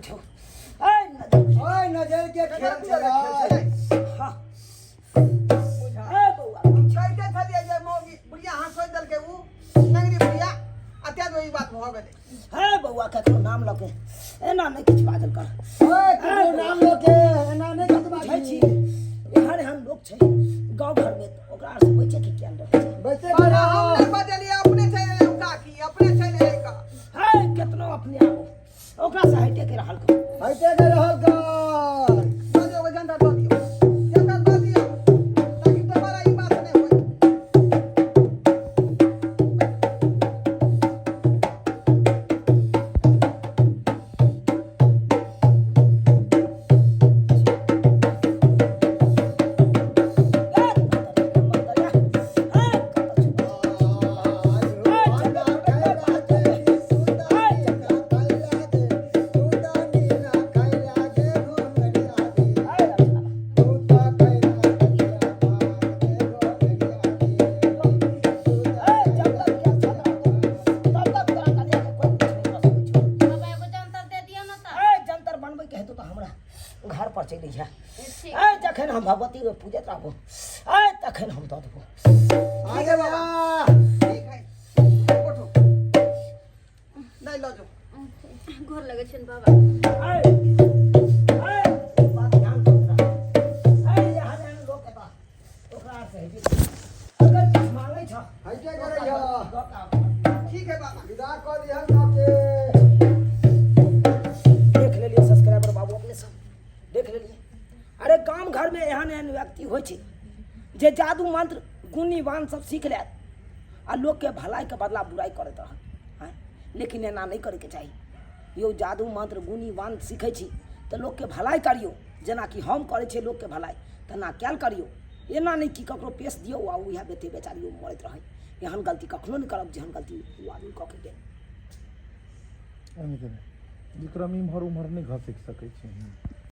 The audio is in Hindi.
छौ ओए नजर के खेल चला हां ए बउआ कहते थलिए जे मोगी बुढ़िया हंसोइ दल के उ नंगरी बुढ़िया अत्या तो ई बात भ गेले हे बउआ ककरो नाम लके एना नहीं किछ बाजल कर ओए ककरो नाम लके एना नहीं किछ बाजल छी एहन एहन लोग छै गांव घर में ओकरा से बचे के क्या रहे बचे पर हम नहीं बदलिए अपने चले उका की अपने चले का है कितनो अपने आप ओकरा से हटे के रहल को हटे के रहल कर जो जनता दो दियो जनता दो दियो ताकि तुम्हारा ई बात नहीं होई घर पर चली जा जखन हम भगवती के पूजत रहबो तखन हम दऽ देबो आगे बाबा ठीक है उठो नहीं लो जो घर लगे छन बाबा बात ध्यान रखना यहाँ लोग के पास ओकरा से अगर कुछ मांगे छ हटे करे छ ठीक है बाबा विदा कर दिहन आपके देख लेलिए सब्सक्राइबर बाबू अपने सब देख लेलिए अरे गांव घर में एहन एहन व्यक्ति होइ छै जे जादू मंत्र गुनी वान सब सीख ले आ लोग के भलाई के बदला बुराई करत रहत लेकिन एना नहीं करे के चाहिए यो जादू मंत्र गुनी वान सीखे छी तो लोग के भलाई करियो जेना कि हम करे छे लोग के भलाई तना कैल करियो एना नहीं कि ककरो पेश दियो आ उहा बेटे बेचारी मरत रहे एहन गलती कखनो नहीं करब जेहन गलती ओ आदमी कऽ के गेल विक्रम इम्हर उम्हर नहीं घसक सकै छी